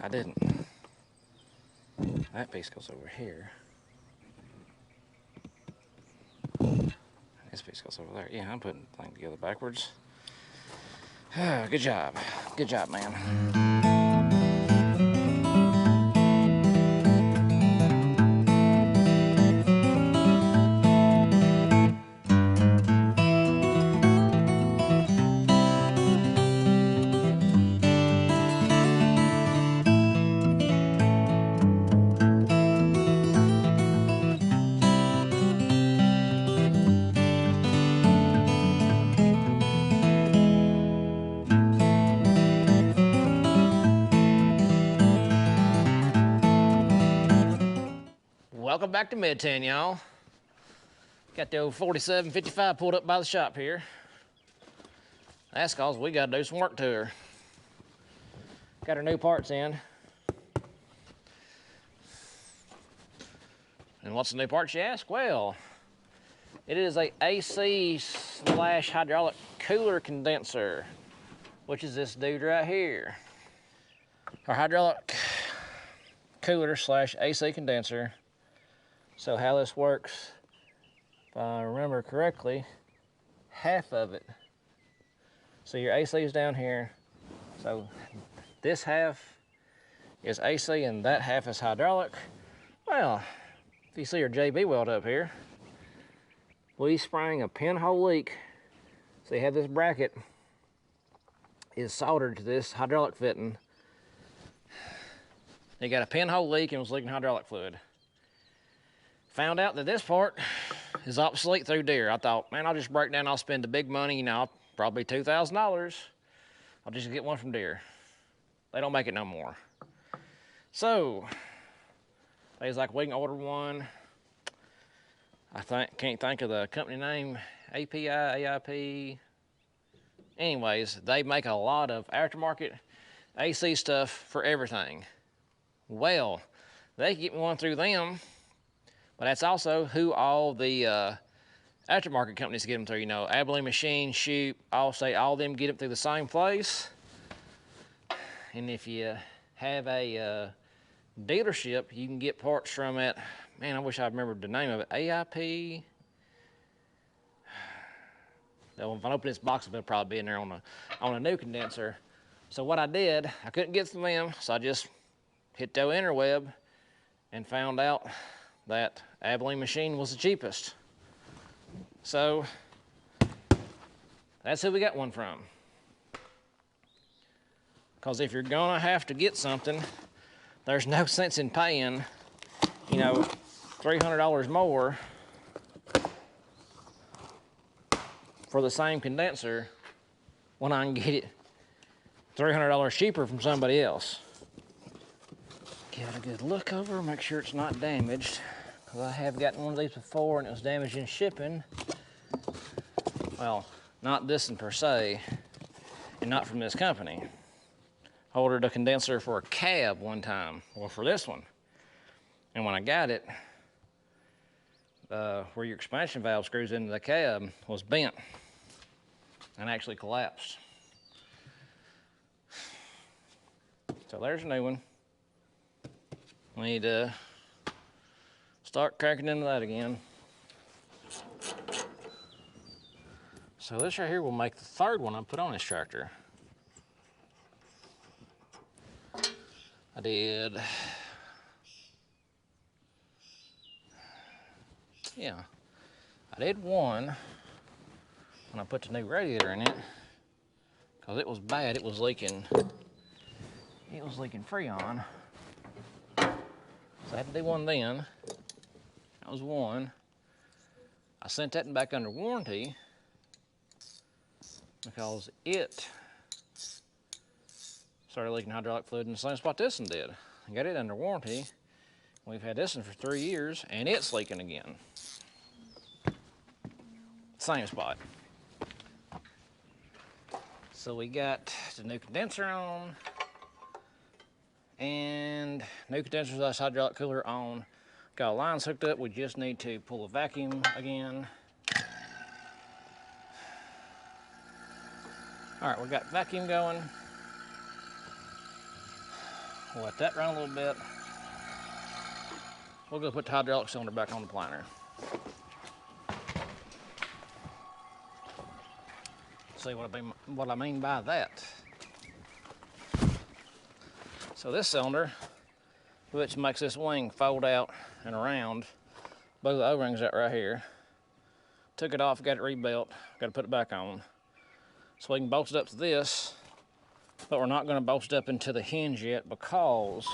I didn't. That piece goes over here. This piece goes over there. Yeah, I'm putting the thing together backwards. Good job. Good job, man. Welcome back to Midtown, y'all. Got the old 4755 pulled up by the shop here. That's cause we gotta do some work to her. Got her new parts in. And what's the new parts, you ask? Well, it is a AC/hydraulic cooler condenser, which is this dude right here. Our hydraulic cooler/AC condenser. So how this works, if I remember correctly, half of it. So your AC is down here. So this half is AC and that half is hydraulic. Well, if you see our JB weld up here, we sprang a pinhole leak. So you have this bracket is soldered to this hydraulic fitting. You got a pinhole leak and was leaking hydraulic fluid. Found out that this part is obsolete through Deere. I thought, man, I'll just break down, I'll spend the big money, you know, probably $2,000. I'll just get one from Deere. They don't make it no more. So, they was like, we can order one. Can't think of the company name, API, AIP. Anyways, they make a lot of aftermarket AC stuff for everything. Well, they can get me one through them. But that's also who all the aftermarket companies get them through. You know, Lampley Machine, Shoot, Allstate, all of them get them through the same place. And if you have a dealership, you can get parts from it. Man, I wish I remembered the name of it. AIP. Well, if I open this box, it'll probably be in there on a new condenser. So what I did, I couldn't get from them, so I just hit the interweb and found out that Abilene Machine was the cheapest. So that's who we got one from. Because if you're gonna have to get something, there's no sense in paying, you know, $300 more for the same condenser when I can get it $300 cheaper from somebody else. Give it a good look over, make sure it's not damaged. Because I have gotten one of these before and it was damaged in shipping. Well, not this one per se, and not from this company. I ordered a condenser for a cab one time, or for this one. And when I got it, where your expansion valve screws into the cab was bent and actually collapsed. So there's a new one. We need to start cracking into that again. So this right here will make the third one I put on this tractor. I did, yeah, I did one when I put the new radiator in it, because it was bad, it was leaking Freon. So I had to do one then. That was one. I sent that back under warranty because it started leaking hydraulic fluid in the same spot this one did. I got it under warranty. We've had this one for 3 years and it's leaking again. Same spot. So we got the new condenser on and new condenser / hydraulic cooler on. Got lines hooked up, we just need to pull a vacuum again. All right, we got vacuum going. We'll let that run a little bit. We'll go put the hydraulic cylinder back on the planter. See what I mean by that. So this cylinder, which makes this wing fold out and around, both the O-rings out right here. Took it off, got it rebuilt, got to put it back on. So we can bolt it up to this, but we're not going to bolt it up into the hinge yet because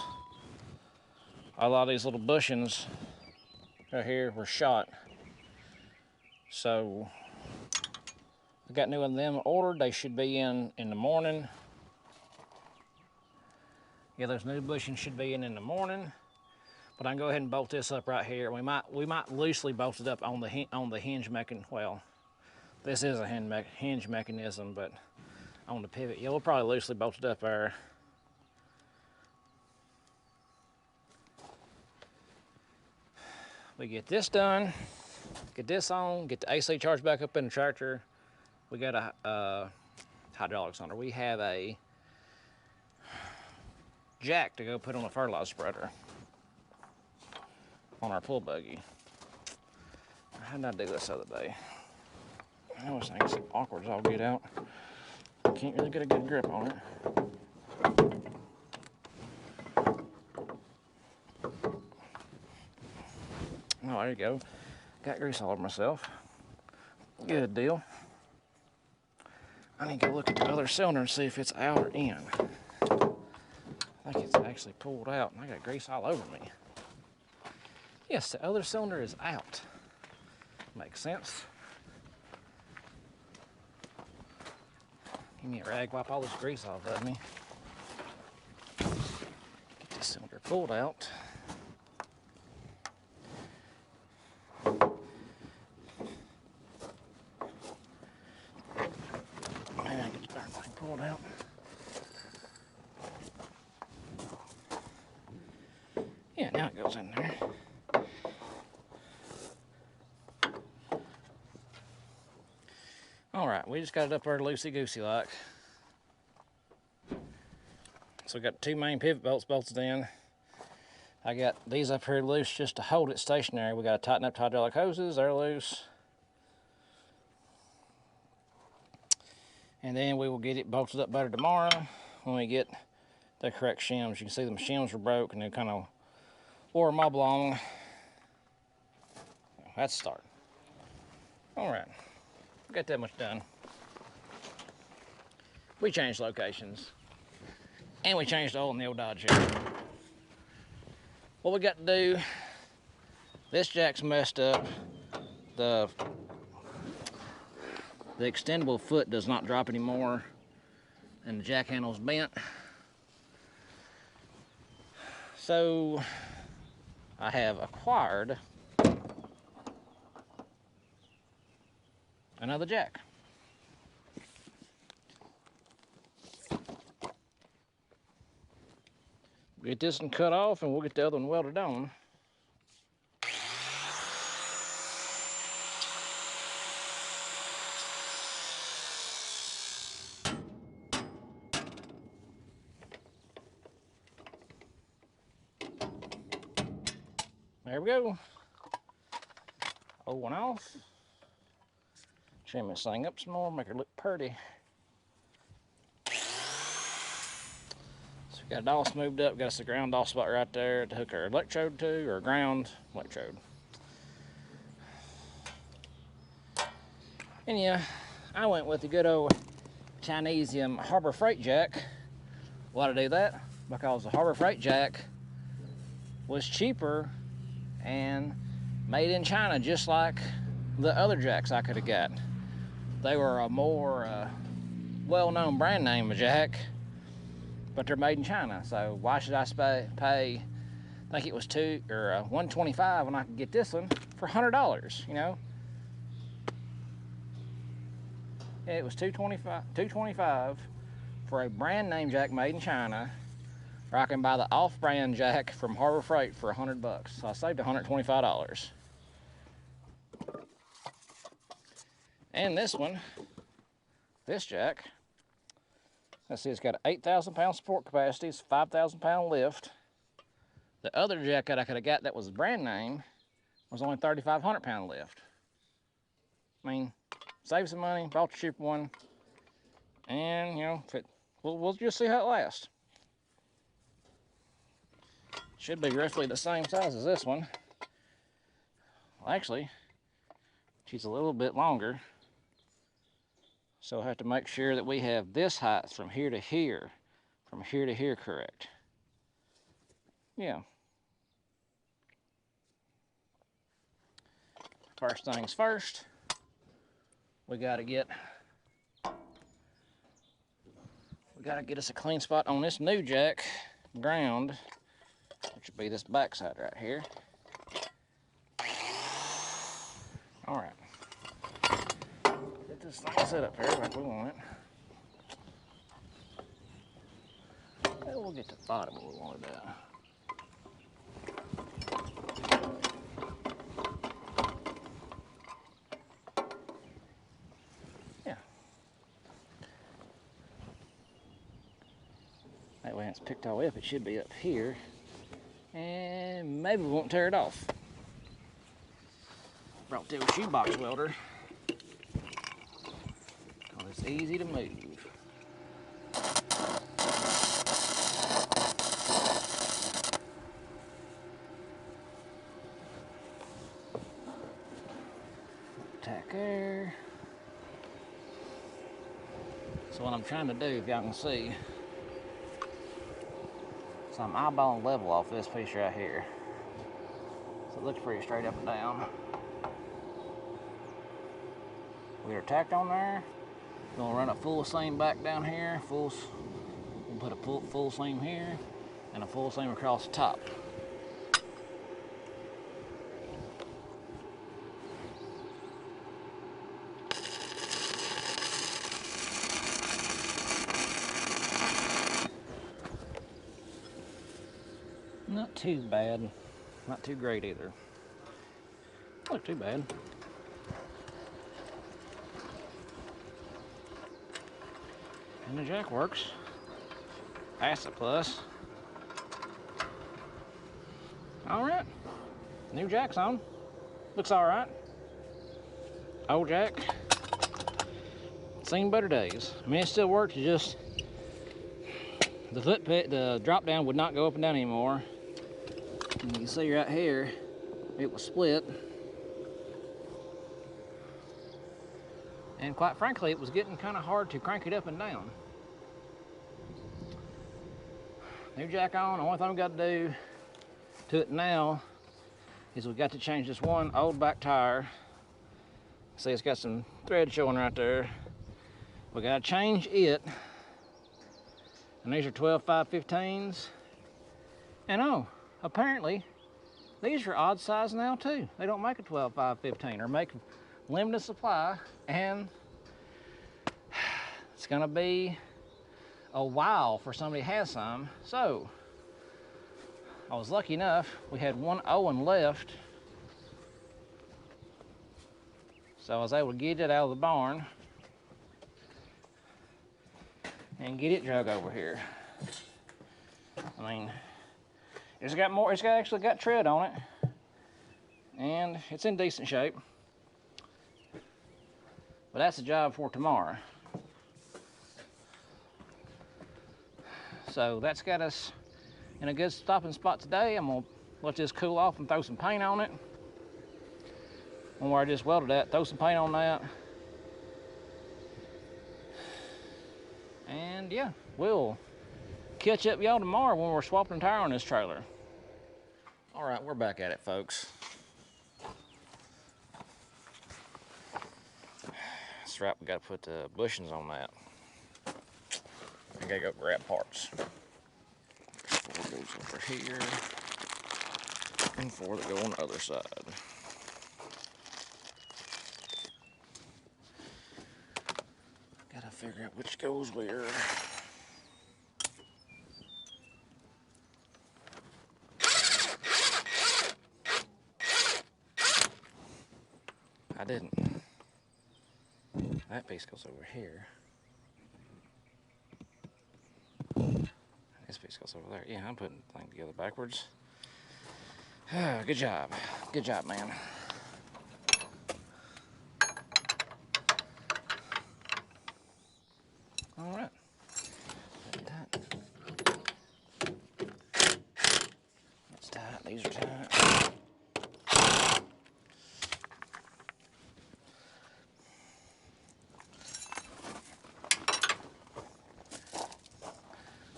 a lot of these little bushings right here were shot. So I got new of them ordered. They should be in the morning. Yeah, those new bushings should be in the morning. But I can go ahead and bolt this up right here. We might loosely bolt it up on the hinge mechanism. Well, this is a hinge mechanism, but on the pivot, yeah, we'll probably loosely bolt it up there. We get this done, get this on, get the AC charged back up in the tractor. We got a hydraulics on it. We have a jack to go put on a fertilizer spreader on our pull buggy. How did I do this the other day? I was thinking it's awkward as I'll get out. Can't really get a good grip on it. Oh, there you go. Got grease all over myself. Good deal. I need to go look at the other cylinder and see if it's out or in. I think it's actually pulled out and I got grease all over me. Yes, the other cylinder is out. Makes sense. Give me a rag, wipe all this grease off of me. Get this cylinder pulled out. Maybe I can get the darn thing pulled out. Yeah, now it goes in there. All right, we just got it up there loosey-goosey like. So we got two main pivot bolts bolted in. I got these up here loose just to hold it stationary. We got to tighten up the hydraulic hoses, they're loose. And then we will get it bolted up better tomorrow when we get the correct shims. You can see the shims were broke and they kind of wore them all along. That's the start. All right. Got that much done. We changed locations and we changed the oil in the old Dodge here. What we got to do, this jack's messed up. The extendable foot does not drop anymore and the jack handle's bent. So I have acquired another jack. Get this one cut off and we'll get the other one welded on. There we go. Old one off. Trim this thing up some more, make her look pretty. So we got it all smoothed up, got us a ground off spot right there to hook our electrode to, or ground electrode. And yeah, I went with the good old Chinese Harbor Freight jack. Why did I do that? Because the Harbor Freight jack was cheaper and made in China, just like the other jacks I could have got. They were a more well-known brand name of jack, but they're made in China. So why should I pay? I think it was $125 when I could get this one for $100. You know, yeah, it was $225 for a brand name jack made in China. Or I can buy the off-brand jack from Harbor Freight for $100. So I saved $125. And this one, this jack, let's see, it's got an 8,000 pound support capacity, it's 5,000 pound lift. The other jack that I could have got that was brand name was only 3,500 pound lift. I mean, save some money, bought the cheaper one, and you know, we'll just see how it lasts. Should be roughly the same size as this one. Well, actually, she's a little bit longer. So I have to make sure that we have this height from here to here correct. Yeah. First things first, we gotta get us a clean spot on this new jack ground, which would be this backside right here. All right. Get this thing set up here like we want it. And we'll get to the bottom where we want it at. Yeah. That way it's picked all the way up, it should be up here. And maybe we won't tear it off. Brought the shoebox welder. It's easy to move. Tack there. So what I'm trying to do, if y'all can see, so I'm eyeballing level off this piece right here. So it looks pretty straight up and down. We got her tacked on there. We're gonna run a full seam back down here. We'll put a full seam here and a full seam across the top. Not too bad, not too great either. Not too bad. And the jack works. That's a plus. All right, new jack's on. Looks all right. Old jack. Seen better days. I mean, it still works. It's just the drop down would not go up and down anymore. And you can see right here, it was split. And quite frankly, it was getting kind of hard to crank it up and down. New jack on, the only thing we got to do to it now is we've got to change this one old back tire. See, it's got some thread showing right there. We got to change it. And these are 12.515s. And oh, apparently, these are odd size now too. They don't make a 12.515 or make limited supply, and it's gonna be a while for somebody to have some. So I was lucky enough, we had one Owen left, so I was able to get it out of the barn and get it drug over here. I mean, it's actually got tread on it, and it's in decent shape. But that's the job for tomorrow. So that's got us in a good stopping spot today. I'm gonna let this cool off and throw some paint on it. And where I just welded that, throw some paint on that. And yeah, we'll catch up y'all tomorrow when we're swapping tire on this trailer. All right, we're back at it, folks. That's right, we gotta put the bushings on that. I gotta go grab parts. Four goes over here, and four that go on the other side. Gotta figure out which goes where. I didn't. That piece goes over here. goes over there. Yeah, I'm putting the thing together backwards. Good job. Good job, man. All right. That's tight. These are tight.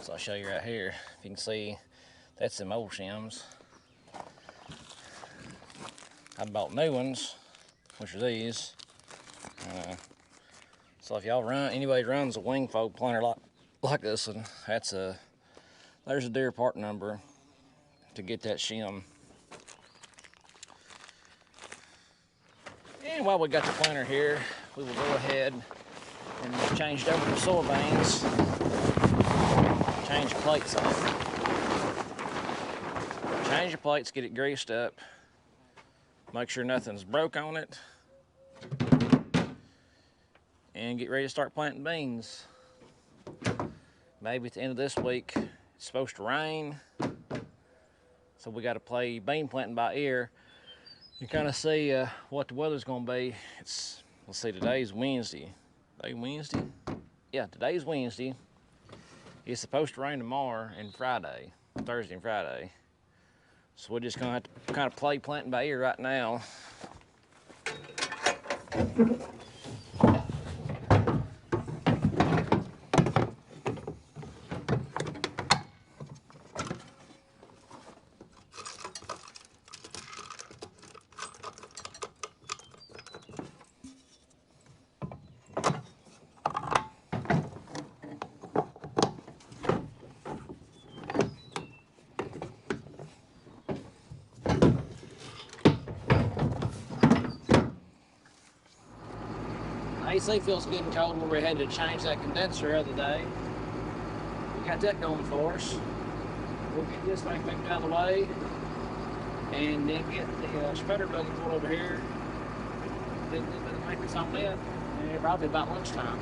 So I'll show you right here. If you can see, that's them old shims. I bought new ones, which are these. So if y'all anybody runs a wing fold planter like this one, there's a deer part number to get that shim. And while we got the planter here, we will go ahead and change it over to soil vanes. Change the plates on. Change the plates, get it greased up. Make sure nothing's broke on it. And get ready to start planting beans. Maybe at the end of this week, it's supposed to rain. So we got to play bean planting by ear. You kind of see what the weather's gonna be. Let's see, today's Wednesday. Today Wednesday? Yeah, today's Wednesday. It's supposed to rain tomorrow and Friday, Thursday and Friday. So we're just gonna have to kind of play planting by ear right now. AC feels getting cold where we had to change that condenser the other day. We got that going for us. We'll get this thing back out of the way and then get the spreader buggy pulled over here. Then make this on that, and probably about lunchtime.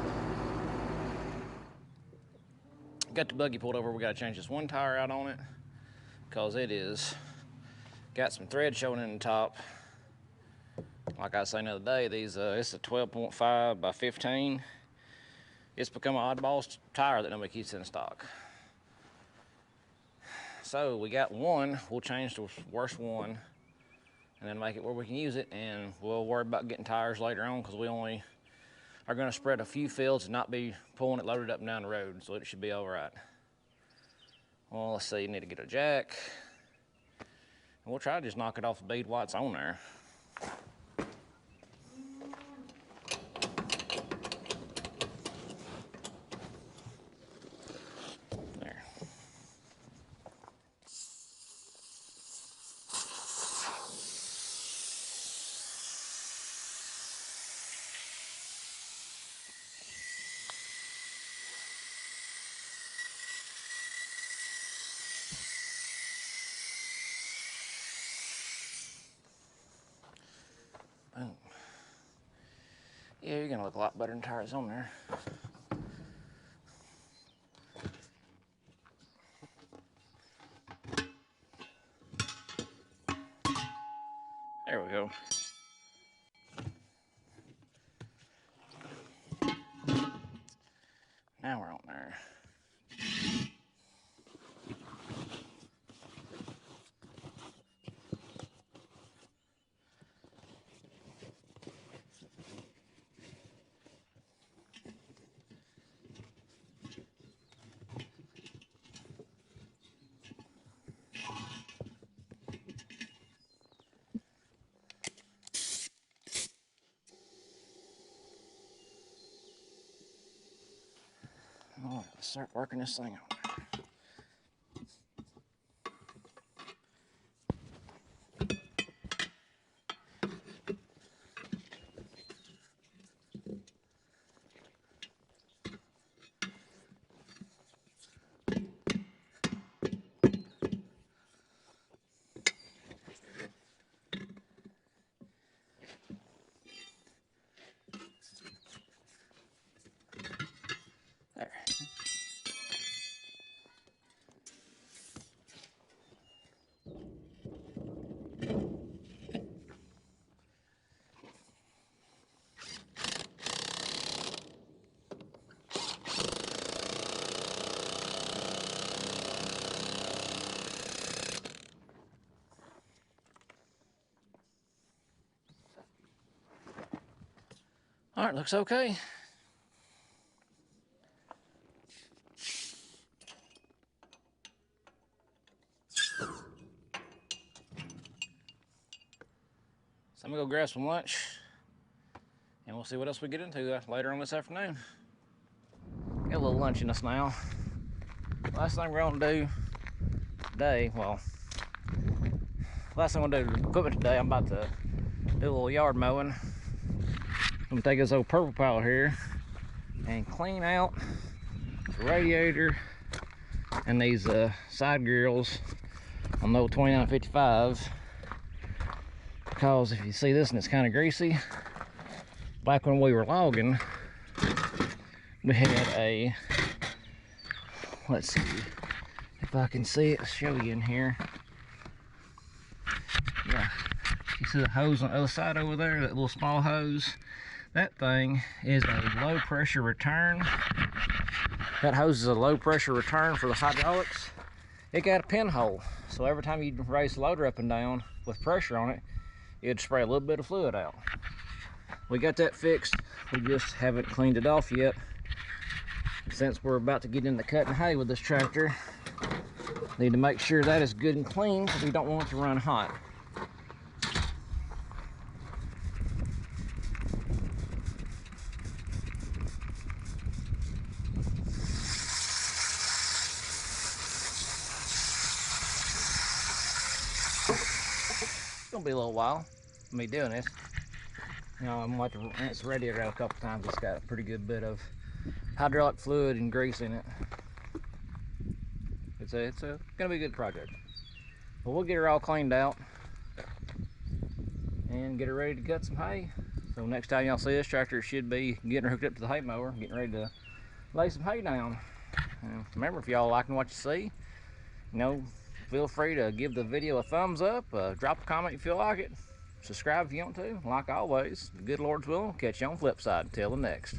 Got the buggy pulled over. We got to change this one tire out on it because it is got some thread showing in the top. Like I was saying the other day, it's a 12.5 by 15. It's become an oddball tire that nobody keeps in stock. So we got one. We'll change the worst one and then make it where we can use it, and we'll worry about getting tires later on because we only are going to spread a few fields and not be pulling it loaded up and down the road, so it should be all right. Well, let's see, you need to get a jack. And we'll try to just knock it off the bead while it's on there. Boom. Yeah, you're gonna look a lot better than tires on there. There we go. Now we're on there. All right, let's start working this thing out. There. All right, looks okay. So I'm gonna go grab some lunch, and we'll see what else we get into later on this afternoon. Got a little lunch in us now. Last thing we're gonna do today, last thing I'm gonna do with the equipment today, I'm about to do a little yard mowing. I'm gonna take this old purple pile here and clean out the radiator and these side grills on the old 2955, because if you see this and it's kind of greasy, back when we were logging, we had a, let's see if I can see it, I'll show you in here. Yeah, you see the hose on the other side over there, that little small hose? That thing is a low pressure return. That hose is a low pressure return for the hydraulics. It got a pinhole, so every time you raise the loader up and down with pressure on it, it'd spray a little bit of fluid out. We got that fixed, we just haven't cleaned it off yet. Since we're about to get into cutting hay with this tractor, need to make sure that is good and clean because we don't want it to run hot. It's gonna be a little while me doing this. You know, I'm gonna have to rinse the radiator out a couple times. It's got a pretty good bit of hydraulic fluid and grease in it. It's gonna be a good project. But we'll get her all cleaned out and get her ready to cut some hay. So next time y'all see this tractor, it should be getting her hooked up to the hay mower, getting ready to lay some hay down. Remember, if y'all liking what you see, you know, feel free to give the video a thumbs up, drop a comment if you like it, subscribe if you want to. Like always, the good Lord's will, catch you on the flip side. Until the next.